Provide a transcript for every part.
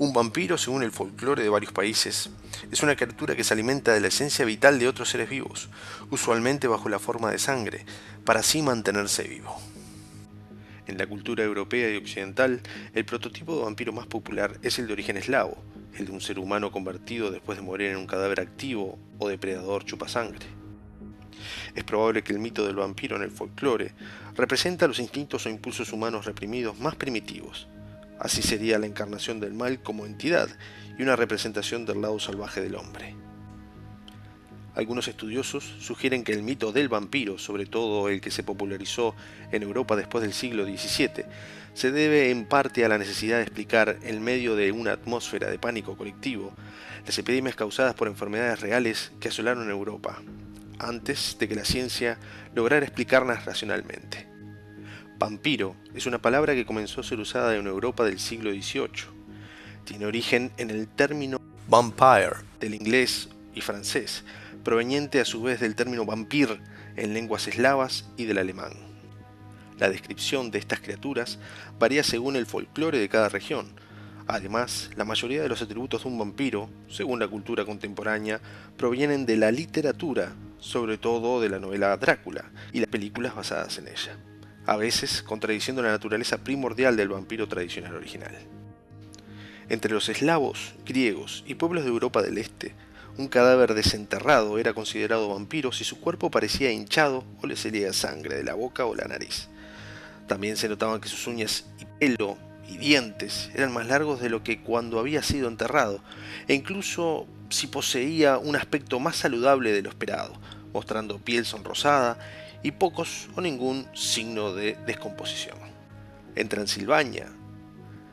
Un vampiro, según el folclore de varios países, es una criatura que se alimenta de la esencia vital de otros seres vivos, usualmente bajo la forma de sangre, para así mantenerse vivo. En la cultura europea y occidental, el prototipo de vampiro más popular es el de origen eslavo, el de un ser humano convertido después de morir en un cadáver activo o depredador chupasangre. Es probable que el mito del vampiro en el folclore representa los instintos o impulsos humanos reprimidos más primitivos. Así sería la encarnación del mal como entidad y una representación del lado salvaje del hombre. Algunos estudiosos sugieren que el mito del vampiro, sobre todo el que se popularizó en Europa después del siglo XVII, se debe en parte a la necesidad de explicar, en medio de una atmósfera de pánico colectivo, las epidemias causadas por enfermedades reales que asolaron Europa, antes de que la ciencia lograra explicarlas racionalmente. Vampiro es una palabra que comenzó a ser usada en Europa del siglo XVIII. Tiene origen en el término vampire, del inglés y francés, proveniente a su vez del término vampir en lenguas eslavas y del alemán. La descripción de estas criaturas varía según el folclore de cada región. Además, la mayoría de los atributos de un vampiro, según la cultura contemporánea, provienen de la literatura, sobre todo de la novela Drácula y las películas basadas en ella, a veces contradiciendo la naturaleza primordial del vampiro tradicional original. Entre los eslavos, griegos y pueblos de Europa del Este, un cadáver desenterrado era considerado vampiro si su cuerpo parecía hinchado o le salía sangre de la boca o la nariz. También se notaban que sus uñas y pelo y dientes eran más largos de lo que cuando había sido enterrado, e incluso si poseía un aspecto más saludable de lo esperado, mostrando piel sonrosada y pocos o ningún signo de descomposición. En Transilvania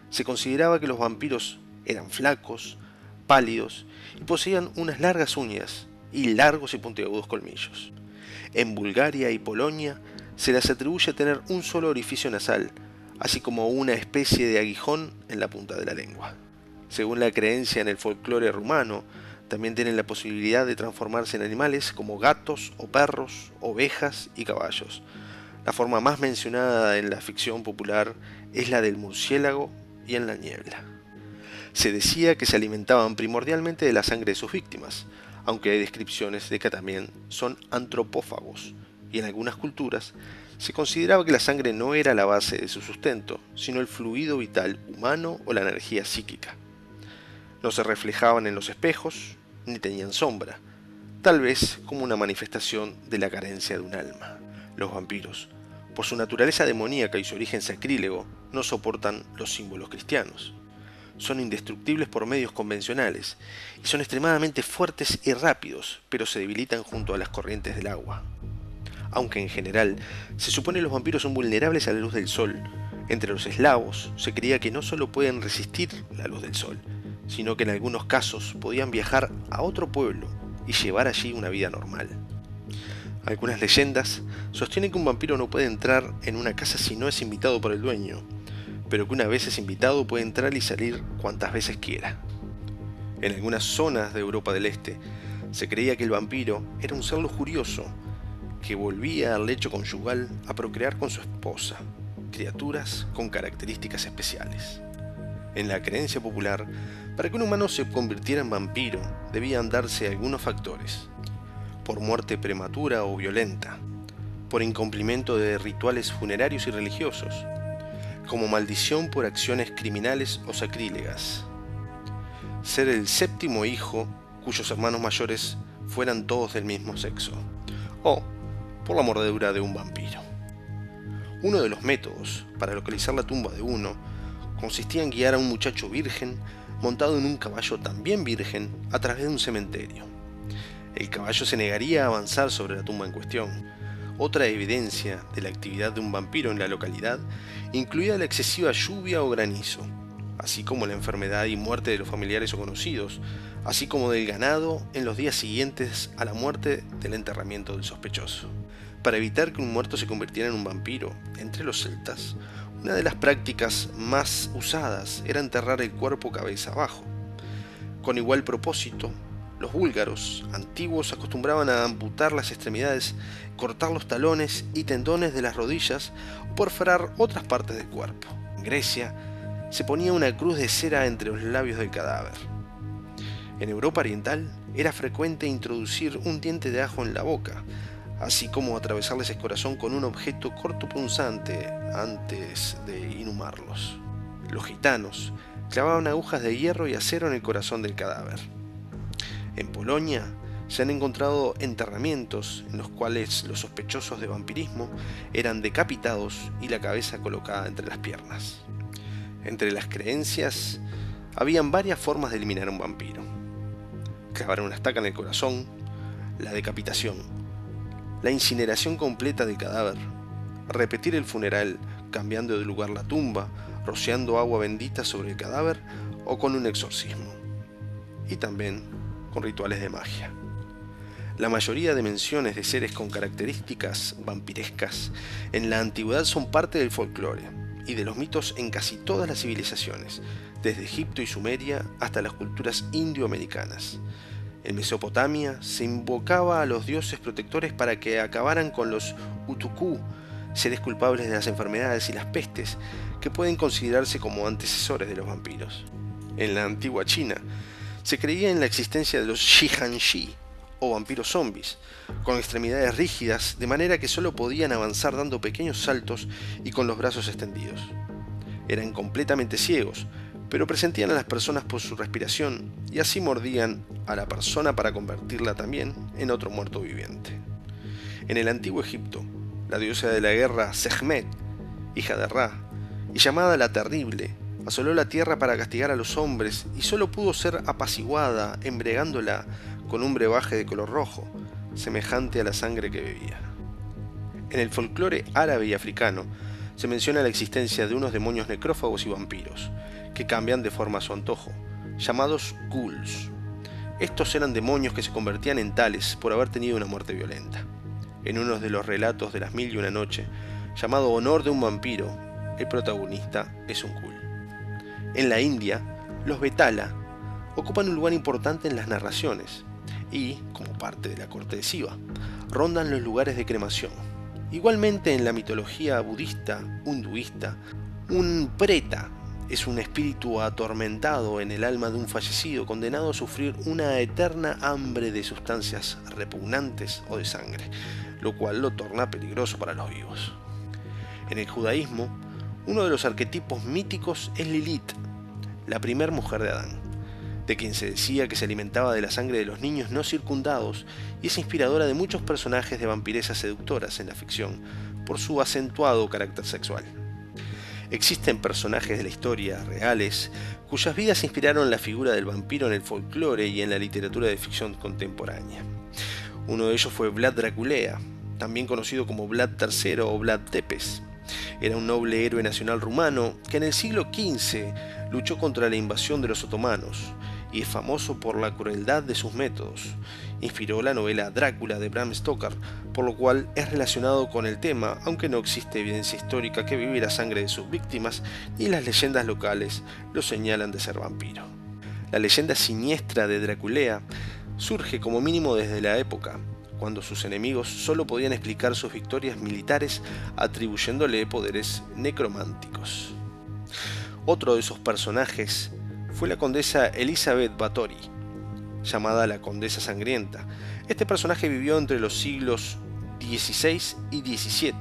se consideraba que los vampiros eran flacos, pálidos y poseían unas largas uñas y largos y puntiagudos colmillos. En Bulgaria y Polonia se les atribuye tener un solo orificio nasal, así como una especie de aguijón en la punta de la lengua. Según la creencia en el folclore rumano, también tienen la posibilidad de transformarse en animales como gatos o perros, ovejas y caballos. La forma más mencionada en la ficción popular es la del murciélago y en la niebla. Se decía que se alimentaban primordialmente de la sangre de sus víctimas, aunque hay descripciones de que también son antropófagos, y en algunas culturas se consideraba que la sangre no era la base de su sustento, sino el fluido vital humano o la energía psíquica. No se reflejaban en los espejos, ni tenían sombra, tal vez como una manifestación de la carencia de un alma. Los vampiros, por su naturaleza demoníaca y su origen sacrílego, no soportan los símbolos cristianos. Son indestructibles por medios convencionales y son extremadamente fuertes y rápidos, pero se debilitan junto a las corrientes del agua. Aunque en general se supone que los vampiros son vulnerables a la luz del sol, entre los eslavos se creía que no solo pueden resistir la luz del sol, sino que en algunos casos podían viajar a otro pueblo y llevar allí una vida normal. Algunas leyendas sostienen que un vampiro no puede entrar en una casa si no es invitado por el dueño, pero que una vez es invitado puede entrar y salir cuantas veces quiera. En algunas zonas de Europa del Este se creía que el vampiro era un ser lujurioso que volvía al lecho conyugal a procrear con su esposa, criaturas con características especiales. En la creencia popular, para que un humano se convirtiera en vampiro debían darse algunos factores: por muerte prematura o violenta, por incumplimiento de rituales funerarios y religiosos, como maldición por acciones criminales o sacrílegas, ser el séptimo hijo cuyos hermanos mayores fueran todos del mismo sexo, o por la mordedura de un vampiro. Uno de los métodos para localizar la tumba de uno consistía en guiar a un muchacho virgen montado en un caballo también virgen a través de un cementerio. El caballo se negaría a avanzar sobre la tumba en cuestión. Otra evidencia de la actividad de un vampiro en la localidad incluía la excesiva lluvia o granizo, así como la enfermedad y muerte de los familiares o conocidos, así como del ganado en los días siguientes a la muerte del enterramiento del sospechoso. Para evitar que un muerto se convirtiera en un vampiro, entre los celtas, una de las prácticas más usadas era enterrar el cuerpo cabeza abajo. Con igual propósito, los búlgaros antiguos acostumbraban a amputar las extremidades, cortar los talones y tendones de las rodillas o perforar otras partes del cuerpo. En Grecia se ponía una cruz de cera entre los labios del cadáver. En Europa Oriental era frecuente introducir un diente de ajo en la boca, así como atravesarles el corazón con un objeto cortopunzante antes de inhumarlos. Los gitanos clavaban agujas de hierro y acero en el corazón del cadáver. En Polonia se han encontrado enterramientos en los cuales los sospechosos de vampirismo eran decapitados y la cabeza colocada entre las piernas. Entre las creencias habían varias formas de eliminar a un vampiro: clavar una estaca en el corazón, la decapitación, la incineración completa del cadáver, repetir el funeral cambiando de lugar la tumba, rociando agua bendita sobre el cadáver o con un exorcismo, y también con rituales de magia. La mayoría de menciones de seres con características vampirescas en la antigüedad son parte del folclore y de los mitos en casi todas las civilizaciones, desde Egipto y Sumeria hasta las culturas indioamericanas. En Mesopotamia se invocaba a los dioses protectores para que acabaran con los utukú, seres culpables de las enfermedades y las pestes, que pueden considerarse como antecesores de los vampiros. En la antigua China se creía en la existencia de los Shihanshi, o vampiros zombies, con extremidades rígidas, de manera que solo podían avanzar dando pequeños saltos y con los brazos extendidos. Eran completamente ciegos, pero presentían a las personas por su respiración y así mordían a la persona para convertirla también en otro muerto viviente. En el antiguo Egipto, la diosa de la guerra Sekhmet, hija de Ra, y llamada la Terrible, asoló la tierra para castigar a los hombres y solo pudo ser apaciguada embriagándola con un brebaje de color rojo, semejante a la sangre que bebía. En el folclore árabe y africano se menciona la existencia de unos demonios necrófagos y vampiros, que cambian de forma a su antojo, llamados ghouls. Estos eran demonios que se convertían en tales por haber tenido una muerte violenta. En uno de los relatos de las Mil y una Noche, llamado Honor de un vampiro, el protagonista es un ghoul. En la India, los Betala ocupan un lugar importante en las narraciones y, como parte de la corte de Shiva, rondan los lugares de cremación. Igualmente en la mitología budista, hinduista, un preta es un espíritu atormentado en el alma de un fallecido condenado a sufrir una eterna hambre de sustancias repugnantes o de sangre, lo cual lo torna peligroso para los vivos. En el judaísmo, uno de los arquetipos míticos es Lilith, la primera mujer de Adán, de quien se decía que se alimentaba de la sangre de los niños no circundados y es inspiradora de muchos personajes de vampiresas seductoras en la ficción por su acentuado carácter sexual. Existen personajes de la historia reales cuyas vidas inspiraron la figura del vampiro en el folclore y en la literatura de ficción contemporánea. Uno de ellos fue Vlad Draculea, también conocido como Vlad III o Vlad Tepes. Era un noble héroe nacional rumano que en el siglo XV luchó contra la invasión de los otomanos y es famoso por la crueldad de sus métodos. Inspiró la novela Drácula de Bram Stoker, por lo cual es relacionado con el tema, aunque no existe evidencia histórica que vive la sangre de sus víctimas, ni las leyendas locales lo señalan de ser vampiro. La leyenda siniestra de Draculea surge como mínimo desde la época, cuando sus enemigos solo podían explicar sus victorias militares atribuyéndole poderes necrománticos. Otro de esos personajes fue la condesa Elizabeth Bathory, llamada la Condesa Sangrienta. Este personaje vivió entre los siglos XVI y XVII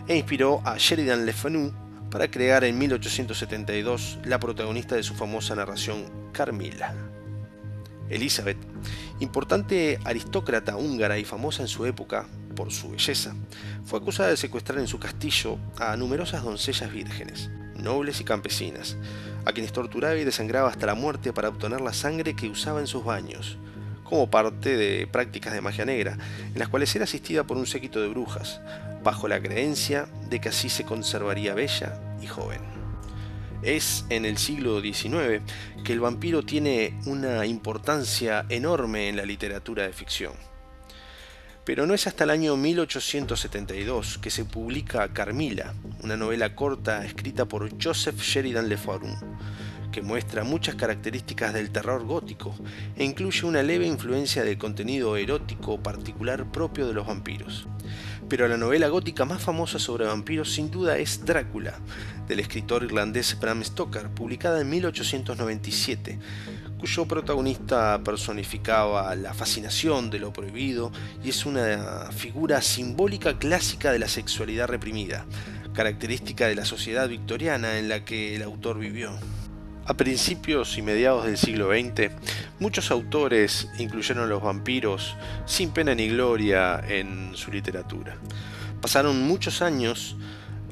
e inspiró a Sheridan Le Fanu para crear en 1872 la protagonista de su famosa narración Carmilla. Elizabeth, importante aristócrata húngara y famosa en su época por su belleza, fue acusada de secuestrar en su castillo a numerosas doncellas vírgenes, nobles y campesinas, a quienes torturaba y desangraba hasta la muerte para obtener la sangre que usaba en sus baños, como parte de prácticas de magia negra, en las cuales era asistida por un séquito de brujas, bajo la creencia de que así se conservaría bella y joven. Es en el siglo XIX que el vampiro tiene una importancia enorme en la literatura de ficción. Pero no es hasta el año 1872 que se publica Carmilla, una novela corta escrita por Joseph Sheridan Le Fanu, que muestra muchas características del terror gótico e incluye una leve influencia del contenido erótico particular propio de los vampiros. Pero la novela gótica más famosa sobre vampiros sin duda es Drácula, del escritor irlandés Bram Stoker, publicada en 1897, cuyo protagonista personificaba la fascinación de lo prohibido y es una figura simbólica clásica de la sexualidad reprimida, característica de la sociedad victoriana en la que el autor vivió. A principios y mediados del siglo XX, muchos autores incluyeron a los vampiros sin pena ni gloria en su literatura. Pasaron muchos años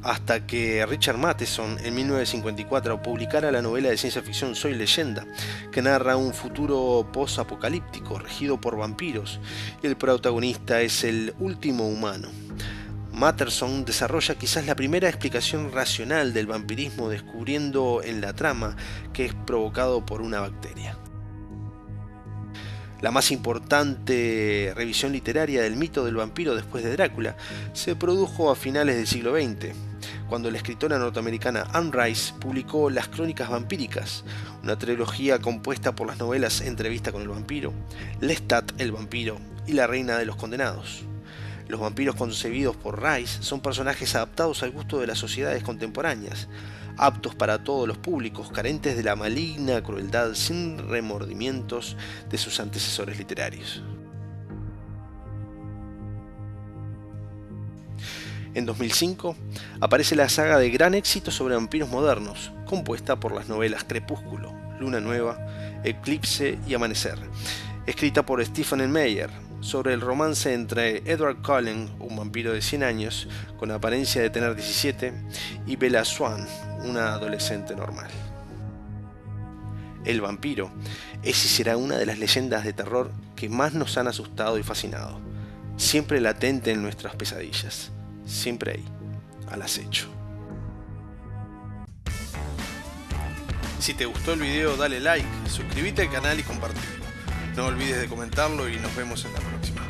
hasta que Richard Matheson en 1954 publicara la novela de ciencia ficción Soy Leyenda, que narra un futuro post-apocalíptico regido por vampiros y el protagonista es el último humano. Matheson desarrolla quizás la primera explicación racional del vampirismo, descubriendo en la trama que es provocado por una bacteria. La más importante revisión literaria del mito del vampiro después de Drácula se produjo a finales del siglo XX, cuando la escritora norteamericana Anne Rice publicó Las Crónicas Vampíricas, una trilogía compuesta por las novelas Entrevista con el vampiro, Lestat el vampiro y La reina de los condenados. Los vampiros concebidos por Rice son personajes adaptados al gusto de las sociedades contemporáneas, aptos para todos los públicos, carentes de la maligna crueldad sin remordimientos de sus antecesores literarios. En 2005 aparece la saga de gran éxito sobre vampiros modernos, compuesta por las novelas Crepúsculo, Luna Nueva, Eclipse y Amanecer, escrita por Stephen Meyer, sobre el romance entre Edward Cullen, un vampiro de 100 años, con apariencia de tener 17, y Bella Swan, una adolescente normal. El vampiro es y será una de las leyendas de terror que más nos han asustado y fascinado, siempre latente en nuestras pesadillas, siempre ahí, al acecho. Si te gustó el video, dale like, suscríbete al canal y compartirlo. No olvides de comentarlo y nos vemos en la próxima.